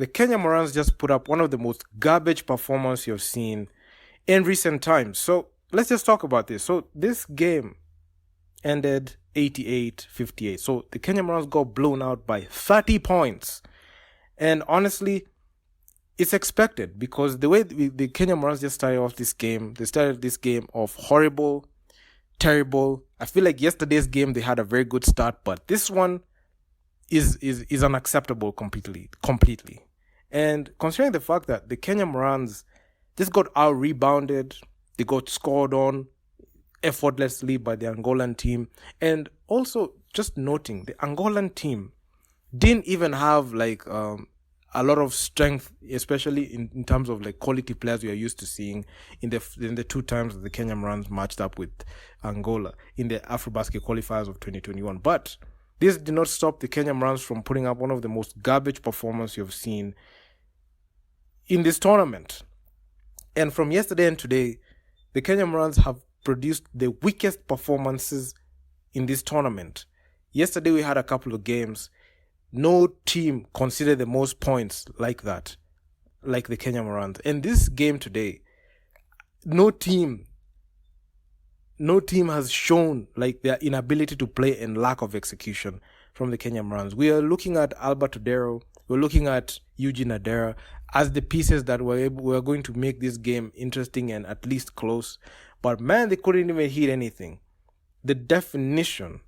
the Kenya Morans just put up one of the most garbage performances you've seen in recent times. So let's just talk about this. So this game ended 88-58. So the Kenya Morans got blown out by 30 points. And honestly, it's expected because the way the Kenya Morans just started off this game, they started this game off horrible, terrible. I feel like yesterday's game, they had a very good start, but this one is unacceptable completely. And considering the fact that the Kenya Morans just got out-rebounded, they got scored on effortlessly by the Angolan team. And also, just noting, the Angolan team didn't even have like a lot of strength, especially in terms of like quality players we are used to seeing in the two times that the Kenya Morans matched up with Angola in the Afrobasket Qualifiers of 2021. But this did not stop the Kenya Morans from putting up one of the most garbage performances you've seen in this tournament. And from yesterday and today, the Kenya Morans have produced the weakest performances in this tournament. Yesterday we had a couple of games. No team conceded the most points like that, like the Kenya Morans. And this game today, no team has shown like their inability to play and lack of execution from the Kenya Morans. We are looking at Albert Odero, we're looking at Eugene Adera as the pieces that were going to make this game interesting and at least close. But man, they couldn't even hit anything. The definition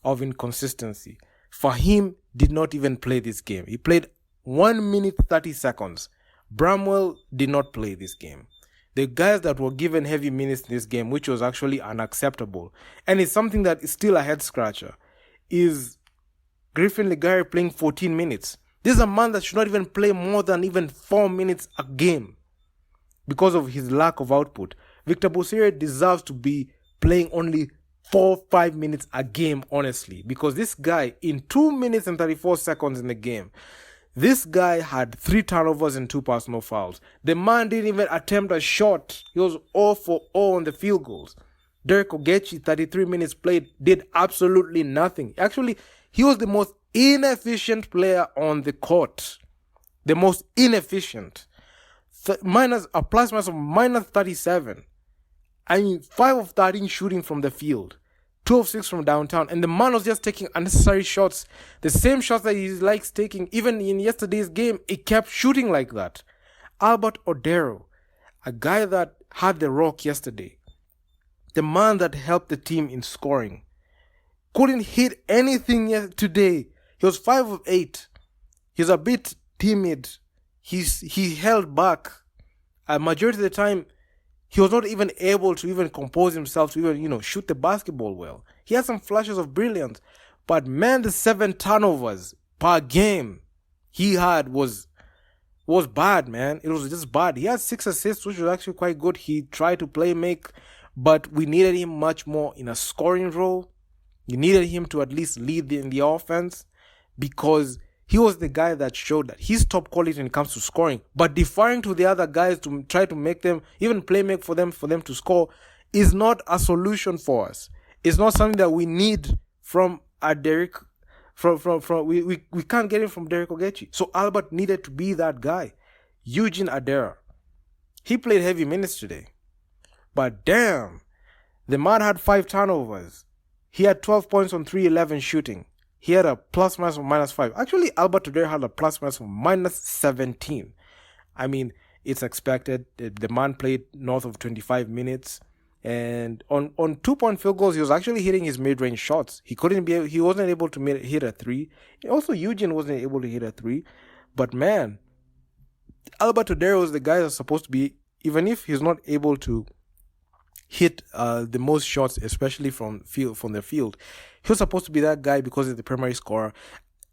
of inconsistency. Fahim did not even play this game. He played 1 minute 30 seconds. Bramwell did not play this game. The guys that were given heavy minutes in this game, which was actually unacceptable, and it's something that is still a head scratcher, is Griffin Ligari playing 14 minutes. This is a man that should not even play more than even 4 minutes a game because of his lack of output. Victor Bosire deserves to be playing only 4-5 minutes a game, honestly, because this guy, in 2 minutes and 34 seconds in the game, this guy had 3 turnovers and 2 personal fouls. The man didn't even attempt a shot. He was 0 for 0 on the field goals. Derek Ogechi, 33 minutes played, did absolutely nothing. Actually, he was the most inefficient player on the court. The most inefficient. A plus minus of minus 37. I mean, 5 of 13 shooting from the field. 2 of 6 from downtown. And the man was just taking unnecessary shots. The same shots that he likes taking. Even in yesterday's game, he kept shooting like that. Albert Odero, a guy that had the rock yesterday. The man that helped the team in scoring. Couldn't hit anything yet today. He was 5 of 8. He's a bit timid. He held back. A majority of the time, he was not even able to even compose himself to even, shoot the basketball well. He had some flashes of brilliance. But man, the 7 turnovers per game he had was bad, man. It was just bad. He had 6 assists, which was actually quite good. He tried to make, but we needed him much more in a scoring role. You needed him to at least lead in the offense because he was the guy that showed that he's top quality when it comes to scoring. But deferring to the other guys to try to make them, even make for them to score, is not a solution for us. It's not something that we need from a Derek. We can't get it from Derek Ogechi. So Albert needed to be that guy. Eugene Adera. He played heavy minutes today. But damn, the man had 5 turnovers. He had 12 points on 3-11 shooting. He had a plus minus of minus 5. Actually, Albert today had a plus minus of minus 17. I mean, it's expected. The man played north of 25 minutes. And on 2-point field goals, he was actually hitting his mid-range shots. He wasn't able to hit a 3. Also, Eugene wasn't able to hit a 3. But man, Albert Odero is the guy that's supposed to be, even if he's not able to hit the most shots, especially from the field. He was supposed to be that guy because he's the primary scorer.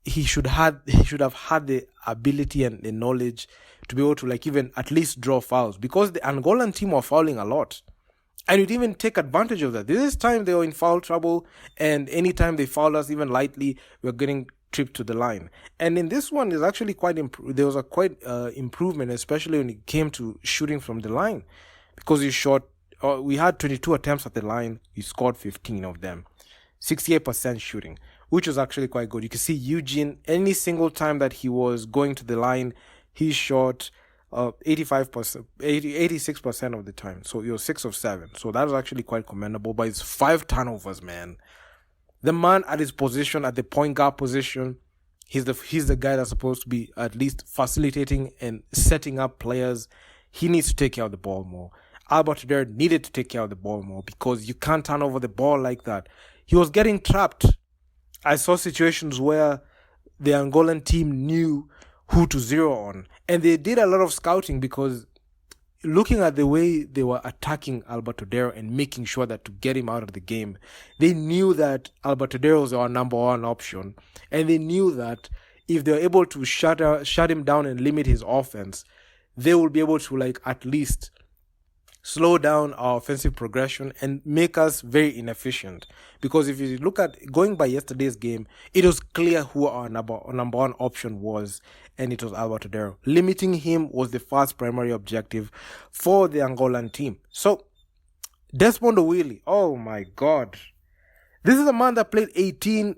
He should have had the ability and the knowledge to be able to even at least draw fouls because the Angolan team were fouling a lot. And you'd even take advantage of that. This time they were in foul trouble, and anytime they fouled us even lightly, we were getting tripped to the line. And in this one, there's actually there was a quite improvement, especially when it came to shooting from the line, because we had 22 attempts at the line. We scored 15 of them. 68% shooting, which was actually quite good. You can see Eugene, any single time that he was going to the line, he shot 86% of the time. So he was 6 of 7. So that was actually quite commendable. But it's 5 turnovers, man. The man at his position, at the point guard position, he's the guy that's supposed to be at least facilitating and setting up players. He needs to take care of the ball more. Albert there needed to take care of the ball more because you can't turn over the ball like that. He was getting trapped. I saw situations where the Angolan team knew who to zero on. And they did a lot of scouting because looking at the way they were attacking Alberto Dero and making sure that to get him out of the game, they knew that Alberto Dero was our number one option. And they knew that if they were able to shut him down and limit his offense, they will be able to at least slow down our offensive progression and make us very inefficient. Because if you look at going by yesterday's game, it was clear who our number one option was, and it was Alberto Dero. Limiting him was the first primary objective for the Angolan team. So, Desmond O'Willy, oh my God. This is a man that played 18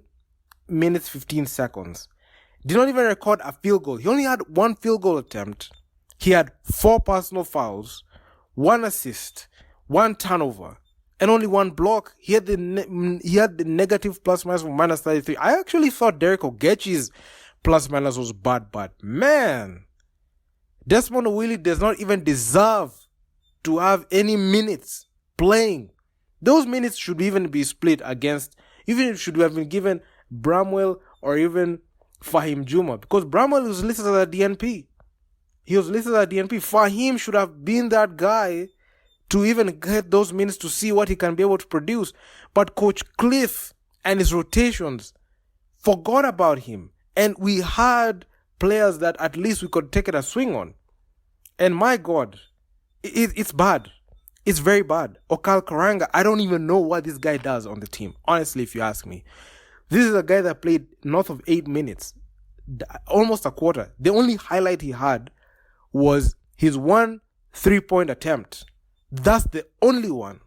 minutes, 15 seconds. Did not even record a field goal. He only had 1 field goal attempt. He had 4 personal fouls, 1 assist, 1 turnover, and only 1 block. He had the negative plus minus from minus 33. I actually thought Derek Ogechi's plus minus was bad, but man, Desmond O'Willy does not even deserve to have any minutes playing. Those minutes should even be split against, even it should have been given Bramwell or even Fahim Juma, because Bramwell was listed as a DNP. He was listed as a DNP. Fahim should have been that guy to even get those minutes to see what he can be able to produce. But Coach Cliff and his rotations forgot about him. And we had players that at least we could take it a swing on. And my God, it's bad. It's very bad. Okal Karanga, I don't even know what this guy does on the team. Honestly, if you ask me. This is a guy that played north of 8 minutes. Almost a quarter. The only highlight he had was his 1 3-point attempt. That's the only one.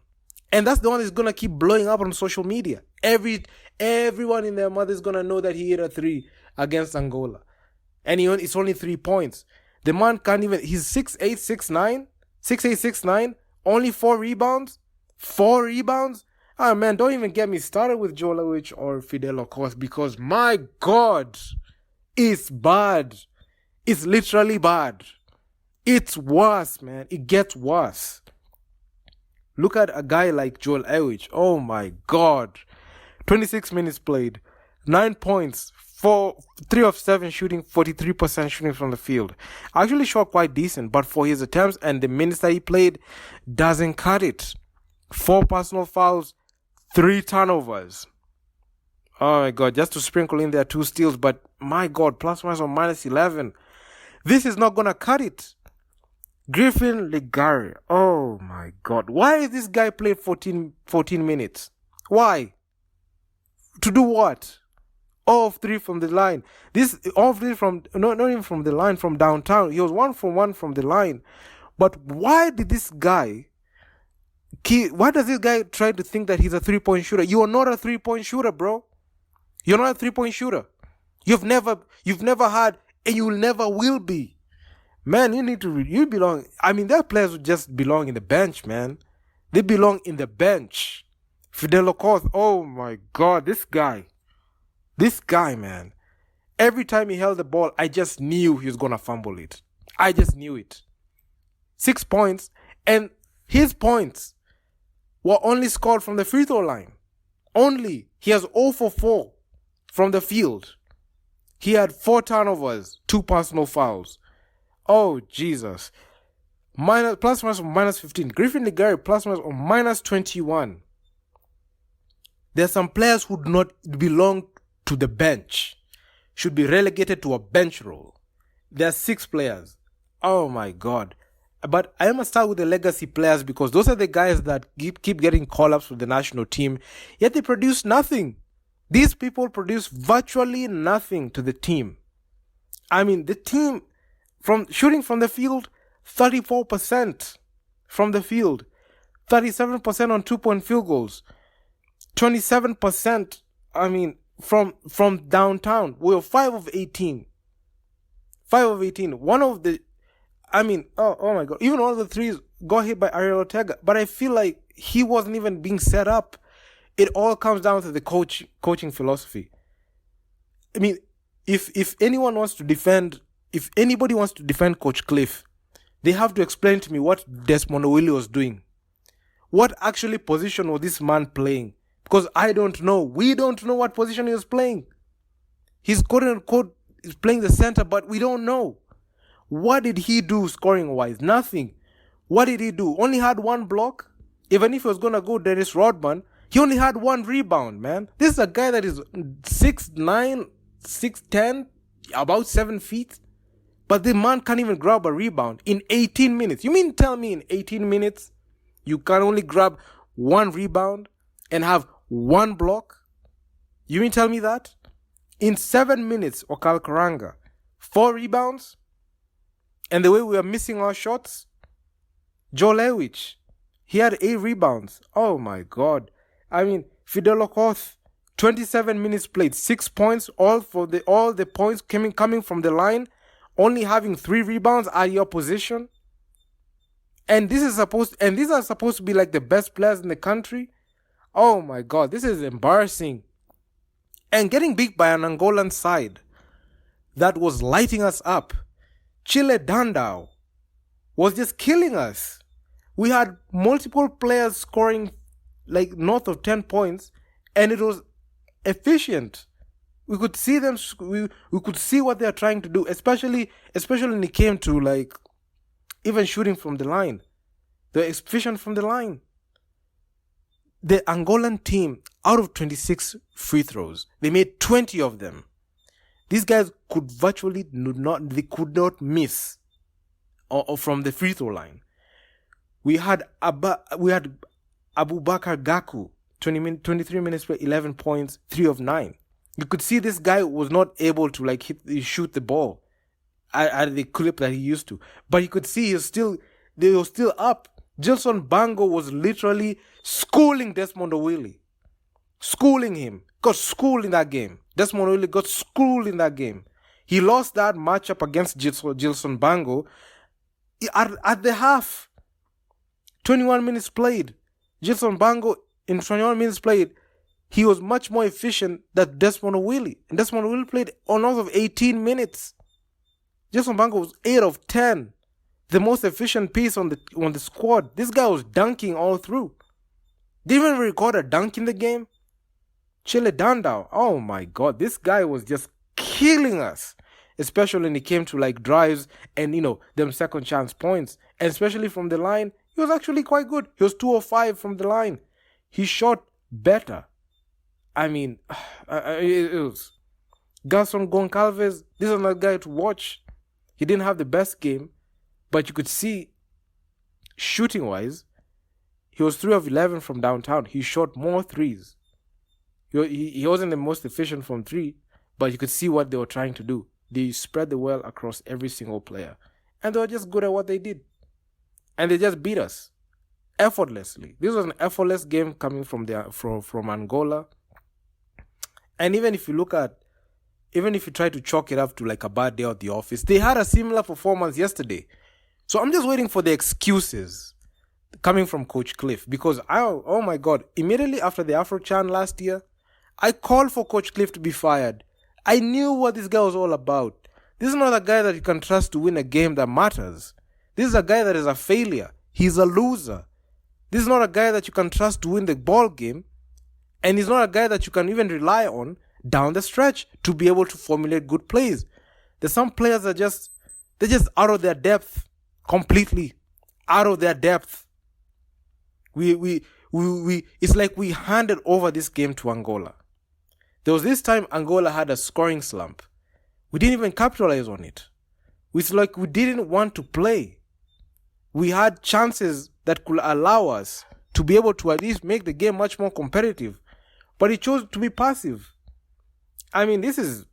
And that's the one that's going to keep blowing up on social media. Everyone in their mother is going to know that he hit a 3 against Angola. And it's only 3 points. The man can't even, he's 6'8", 6'9", 6'8", 6'9", only 4 rebounds. 4 rebounds? Ah, man, don't even get me started with Jolowich or Fidel Okoth, because my God, it's bad. It's literally bad. It's worse, man. It gets worse. Look at a guy like Joel Ewich. Oh my God. 26 minutes played. 9 points. 3 of 7 shooting. 43% shooting from the field. Actually shot quite decent, but for his attempts and the minutes that he played, doesn't cut it. 4 personal fouls. 3 turnovers. Oh my God. Just to sprinkle in there 2 steals, but my God, plus minus or minus 11. This is not going to cut it. Griffin Ligari. Oh my God. Why is this guy played 14 minutes? Why? To do what? All of 3 from the line. All of 3 from, not even from the line, from downtown. He was 1 from the line. But why does this guy try to think that he's a 3-point shooter? You are not a 3-point shooter, bro. You're not a 3-point shooter. You've never had, and you never will be. Man, you belong. I mean, their players would just belong in the bench, man. They belong in the bench. Fidel Okoth, oh my God, this guy, man. Every time he held the ball, I just knew he was going to fumble it. I just knew it. 6 points, and his points were only scored from the free throw line. Only. He has 0 for 4 from the field. He had 4 turnovers, 2 personal fouls. Oh, Jesus. Plus minus of minus 15. Griffin Ligari plus minus of minus 21. There are some players who do not belong to the bench. Should be relegated to a bench role. There are 6 players. Oh my God. But I must start with the legacy players, because those are the guys that keep getting call-ups with the national team, yet they produce nothing. These people produce virtually nothing to the team. I mean, the team, from shooting from the field, 34% from the field, 37% on 2-point field goals, 27%, from downtown. We were 5 of 18. 5 of 18. One of the, oh my God. Even one of the threes got hit by Ariel Ortega. But I feel like he wasn't even being set up. It all comes down to the coaching philosophy. I mean, if anyone wants to defend, if anybody wants to defend Coach Cliff, they have to explain to me what Desmond Willie was doing. What actually position was this man playing? Because I don't know. We don't know what position he was playing. He's quote unquote is playing the center, but we don't know. What did he do scoring wise? Nothing. What did he do? Only had one block. Even if he was gonna go Dennis Rodman, he only had one rebound, man. This is a guy that is 6'9", 6'10", about 7 feet. But the man can't even grab a rebound in 18 minutes. You mean tell me in 18 minutes you can only grab one rebound and have one block? You mean tell me that? In 7 minutes, Okal Karanga, 4 rebounds? And the way we are missing our shots? Joe Lewich, he had 8 rebounds. Oh my God. I mean, Fidel Okoth, 27 minutes played, 6 points, all the points coming from the line, only having 3 rebounds at your position. And these are supposed to be like the best players in the country. Oh my God, this is embarrassing. And getting beat by an Angolan side that was lighting us up. Chile Dandao was just killing us. We had multiple players scoring like north of 10 points, and it was efficient. We could see them. We could see what they are trying to do, especially when it came to like even shooting from the line. They're efficient from the line. The Angolan team, out of 26 free throws, they made 20 of them. These guys could not miss or from the free throw line. We had Abubakar Gaku, 23 minutes play, 11 points, 3 of 9. You could see this guy was not able to shoot the ball at the clip that he used to. But you could see they were still up. Gilson Bango was literally schooling Desmond Willie. Schooling him. Got schooled in that game. Desmond Willie got schooled in that game. He lost that matchup against Gilson Bango at the half. 21 minutes played. Gilson Bango, in 21 minutes played, he was much more efficient than Desmond Willie. And Desmond Willie played on north of 18 minutes. Gilson Bango was 8 of 10. The most efficient piece on the squad. This guy was dunking all through. Didn't even record a dunk in the game. Chile Dandao. Oh my God. This guy was just killing us. Especially when it came to like drives and, them second chance points. And especially from the line, he was actually quite good. He was 2 of 5 from the line. He shot better. I mean, it was. Gaston Goncalves, this is another guy to watch. He didn't have the best game. But you could see, shooting-wise, he was 3 of 11 from downtown. He shot more threes. He wasn't the most efficient from 3, but you could see what they were trying to do. They spread the well across every single player. And they were just good at what they did. And they just beat us effortlessly. This was an effortless game coming from Angola. And even if you try to chalk it up to like a bad day at the office, they had a similar performance yesterday. So I'm just waiting for the excuses coming from Coach Cliff, because oh my God, immediately after the Afro-Chan last year, I called for Coach Cliff to be fired. I knew what this guy was all about. This is not a guy that you can trust to win a game that matters. This is a guy that is a failure. He's a loser. This is not a guy that you can trust to win the ball game, and he's not a guy that you can even rely on down the stretch to be able to formulate good plays. There's some players that they're just out of their depth. Completely out of their depth. It's like we handed over this game to Angola. There was this time Angola had a scoring slump. We didn't even capitalize on it. It's like we didn't want to play. We had chances that could allow us to be able to at least make the game much more competitive. But he chose to be passive. I mean, this is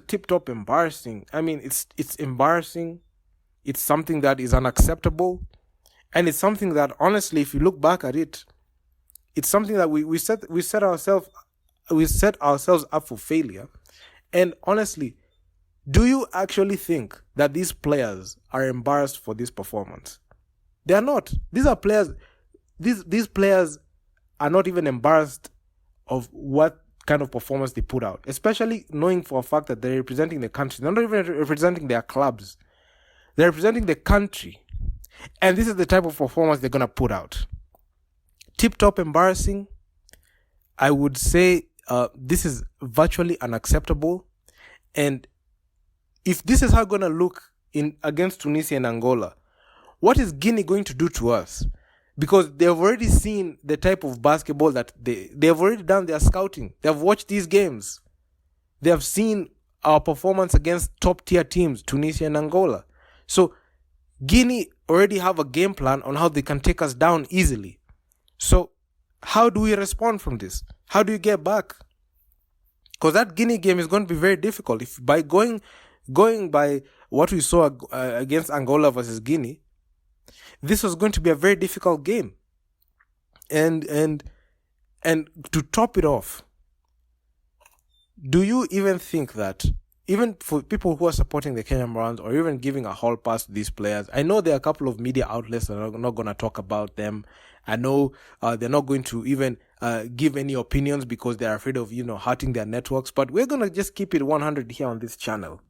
tip-top embarrassing. I mean, it's embarrassing. It's something that is unacceptable. And it's something that, honestly, if you look back at it, it's something that we set ourselves up for failure. And honestly, Do you actually think that these players are embarrassed for this performance? They are not. These are players. These players are not even embarrassed of what kind of performance they put out, especially knowing for a fact that they're representing the country. They're not even representing their clubs. They're representing the country. And this is the type of performance they're going to put out. Tip-top embarrassing. I would say this is virtually unacceptable. And if this is how it's going to look against Tunisia and Angola, what is Guinea going to do to us? Because they've already seen the type of basketball that they've already done their scouting. They've watched these games. They have seen our performance against top-tier teams, Tunisia and Angola. So Guinea already have a game plan on how they can take us down easily. So how do we respond from this? How do you get back? Because that Guinea game is going to be very difficult. If by going by what we saw against Angola versus Guinea, this was going to be a very difficult game. And to top it off, do you even think that, even for people who are supporting the Kenyan Morans or even giving a hall pass to these players, I know there are a couple of media outlets that are not going to talk about them. I know they're not going to even give any opinions because they're afraid of, hurting their networks. But we're going to just keep it 100 here on this channel.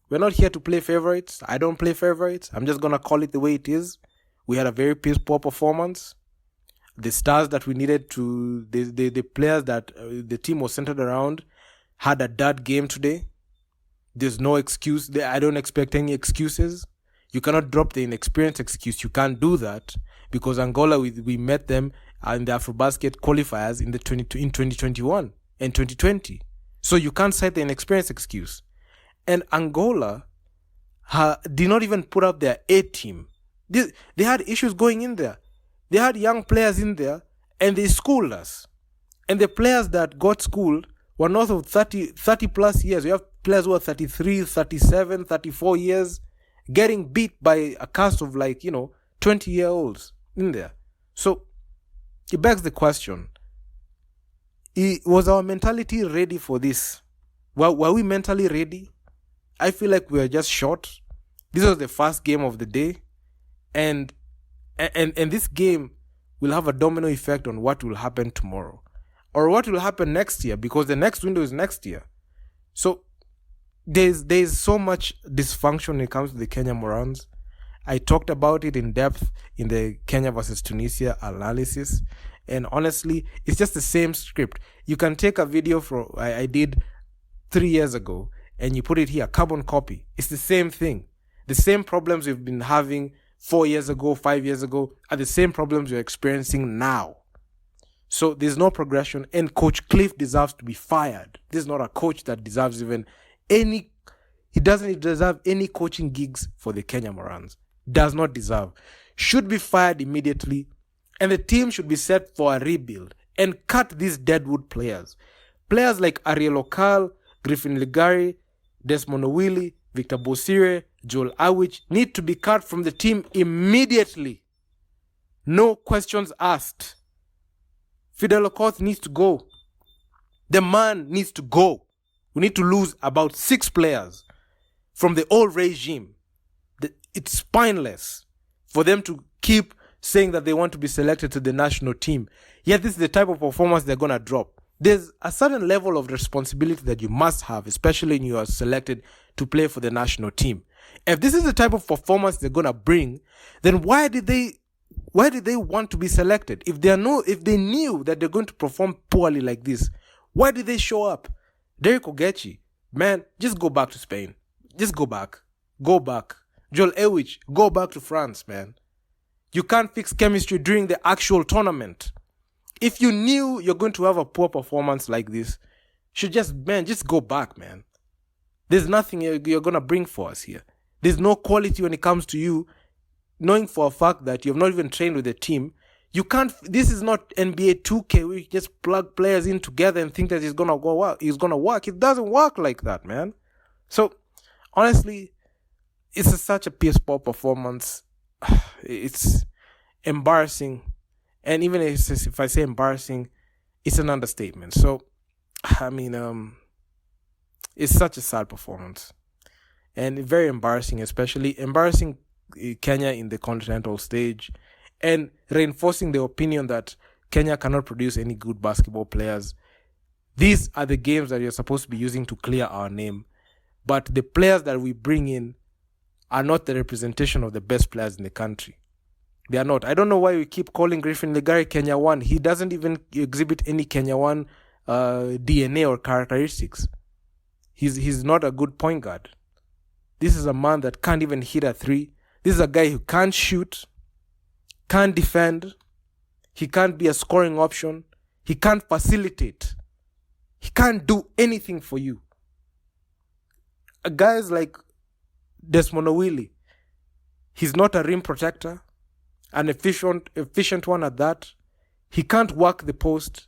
We're not here to play favorites. I don't play favorites. I'm just going to call it the way it is. We had a very poor performance. The stars that we needed to, the players that the team was centered around had a dud game today. There's no excuse. I don't expect any excuses. You cannot drop the inexperienced excuse. You can't do that because Angola, we met them in the Afrobasket qualifiers in 2021 and 2020. So you can't cite the inexperienced excuse. And Angola did not even put up their A team. They had issues going in there. They had young players in there and they schooled us. And the players that got schooled were north of 30 plus years. We have players who are 33, 37, 34 years getting beat by a cast of 20-year-olds in there. So it begs the question, was our mentality ready for this? Were we mentally ready? I feel like we were just short. This was the first game of the day. And this game will have a domino effect on what will happen tomorrow or what will happen next year, because the next window is next year. So there's so much dysfunction when it comes to the Kenya Morans. I talked about it in depth in the Kenya versus Tunisia analysis, and honestly, it's just the same script. You can take a video I did 3 years ago and you put it here, carbon copy. It's the same thing. The same problems we've been having 4 years ago, 5 years ago, are the same problems you're experiencing now. So there's no progression, and Coach Cliff deserves to be fired. This is not a coach that deserves he doesn't deserve any coaching gigs for the Kenya Morans. Does not deserve. Should be fired immediately, and the team should be set for a rebuild and cut these deadwood players. Players like Ariel Okal, Griffin Ligari, Desmond Owili, Victor Bosire, Joel Awich need to be cut from the team immediately. No questions asked. Fidel Okoth needs to go. The man needs to go. We need to lose about 6 players from the old regime. It's spineless for them to keep saying that they want to be selected to the national team. Yet this is the type of performance they're going to drop. There's a certain level of responsibility that you must have, especially when you are selected to play for the national team. If this is the type of performance they're going to bring, then why did they want to be selected? If they knew that they're going to perform poorly like this, why did they show up? Derek Ogechi, man, just go back to Spain. Just go back. Go back. Joel Ewich, go back to France, man. You can't fix chemistry during the actual tournament. If you knew you're going to have a poor performance like this, just go back, man. There's nothing you're going to bring for us here. There's no quality when it comes to you, knowing for a fact that you have not even trained with the team. You can't. This is not NBA 2K where you just plug players in together and think that it's gonna work. It doesn't work like that, man. So honestly, it's such a poor performance. It's embarrassing, and even if I say embarrassing, it's an understatement. So I mean, it's such a sad performance. and very embarrassing, especially embarrassing Kenya in the continental stage, and reinforcing the opinion that Kenya cannot produce any good basketball players. These are the games that you're supposed to be using to clear our name, but the players that we bring in are not the representation of the best players in the country. They are not. I don't know why we keep calling Griffin Legari Kenya 1. He doesn't even exhibit any Kenya 1 DNA or characteristics. He's not a good point guard. This is a man that can't even hit a three. This is a guy who can't shoot, can't defend. He can't be a scoring option. He can't facilitate. He can't do anything for you. Guys like Desmond Owili, he's not a rim protector, an efficient one at that. He can't work the post.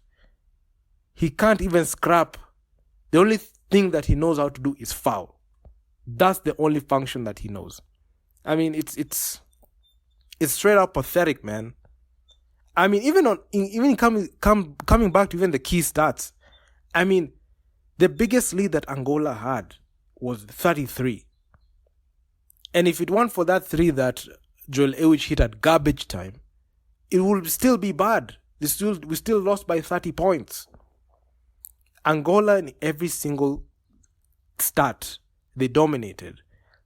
He can't even scrap. The only thing that he knows how to do is foul. That's the only function that he knows. I mean, it's straight up pathetic, man. I mean, even coming back to even the key stats. I mean, the biggest lead that Angola had was 33. And if it weren't for that three that Joel Ewich hit at garbage time, it would still be bad. We still lost by 30 points. Angola, in every single stat, they dominated.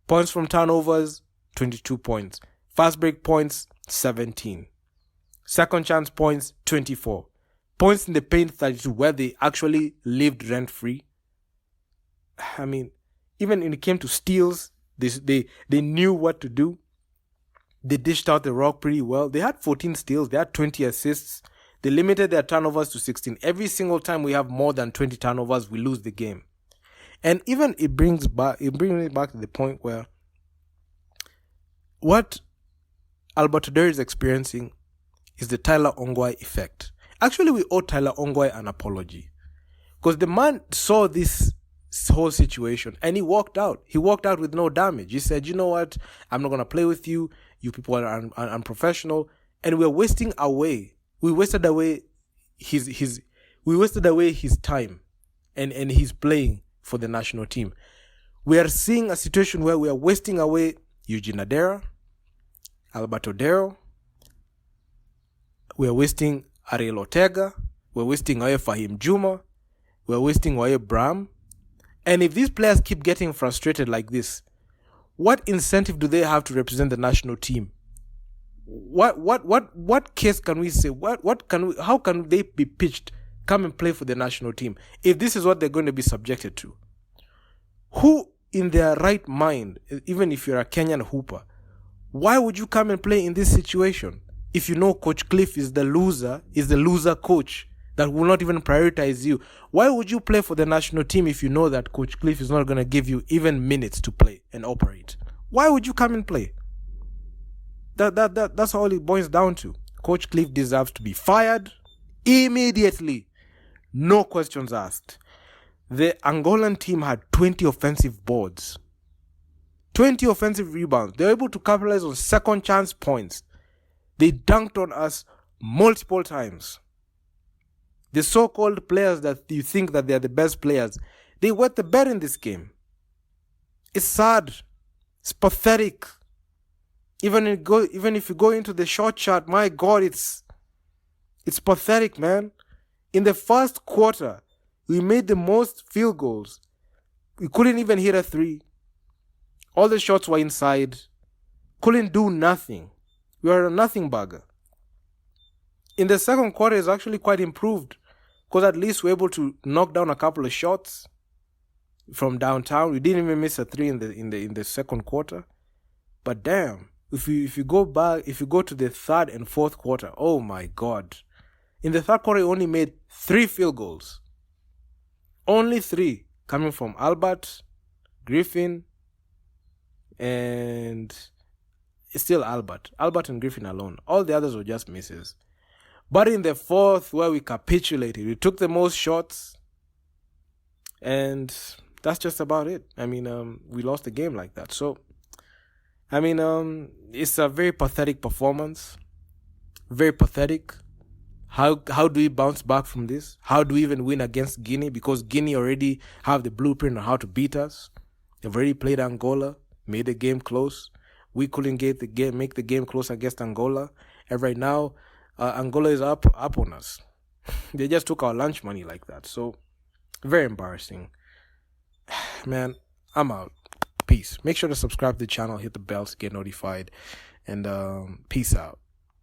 Points from turnovers, 22 points. Fast break points, 17. Second chance points, 24. Points in the paint, 32, where they actually lived rent-free. I mean, even when it came to steals, they knew what to do. They dished out the rock pretty well. They had 14 steals. They had 20 assists. They limited their turnovers to 16. Every single time we have more than 20 turnovers, we lose the game. And even it brings me back to the point where what Albert Odero is experiencing is the Tyler Ongwae effect. Actually, we owe Tyler Ongwae an apology, because the man saw this whole situation and he walked out. He walked out with no damage. He said, "You know what? I'm not gonna play with you. You people are unprofessional." And we're wasting away. We wasted away his time, and he's playing for the national team. We are seeing a situation where we are wasting away Eugene Adera, Albert Odero. We are wasting Ariel Ortega. We're wasting away Fahim Juma. We're wasting away Bram. And if these players keep getting frustrated like this, what incentive do they have to represent the national team? What case can we say? How can they be pitched? Come and play for the national team if this is what they're going to be subjected to. Who in their right mind, even if you're a Kenyan hooper, why would you come and play in this situation if you know Coach Cliff is the loser coach that will not even prioritize you? Why would you play for the national team if you know that Coach Cliff is not going to give you even minutes to play and operate? Why would you come and play? That's all it boils down to. Coach Cliff deserves to be fired immediately. No questions asked. The Angolan team had 20 offensive boards, 20 offensive rebounds. They were able to capitalize on second chance points. They dunked on us multiple times. The so-called players that you think that they are the best players, they wet the bed in this game. It's sad. It's pathetic. Even if you go into the short chart, my God, it's pathetic, man. In the first quarter, we made the most field goals. We couldn't even hit a three. All the shots were inside. Couldn't do nothing. We were a nothing bagger. In the second quarter, it's actually quite improved, because at least we're able to knock down a couple of shots from downtown. We didn't even miss a three in the second quarter. But damn, if you go to the third and fourth quarter, oh my God. In the third quarter, we only made 3 field goals. Only 3 coming from Albert, Griffin, and it's still Albert and Griffin alone. All the others were just misses. But in the fourth, where we capitulated, we took the most shots, and that's just about it. I mean, we lost the game like that. So, I mean, it's a very pathetic performance. Very pathetic. How do we bounce back from this? How do we even win against Guinea? Because Guinea already have the blueprint on how to beat us. They've already played Angola, made the game close. We couldn't make the game close against Angola, and right now, Angola is up on us. They just took our lunch money like that. So very embarrassing. Man, I'm out. Peace. Make sure to subscribe to the channel, hit the bell to get notified, and peace out.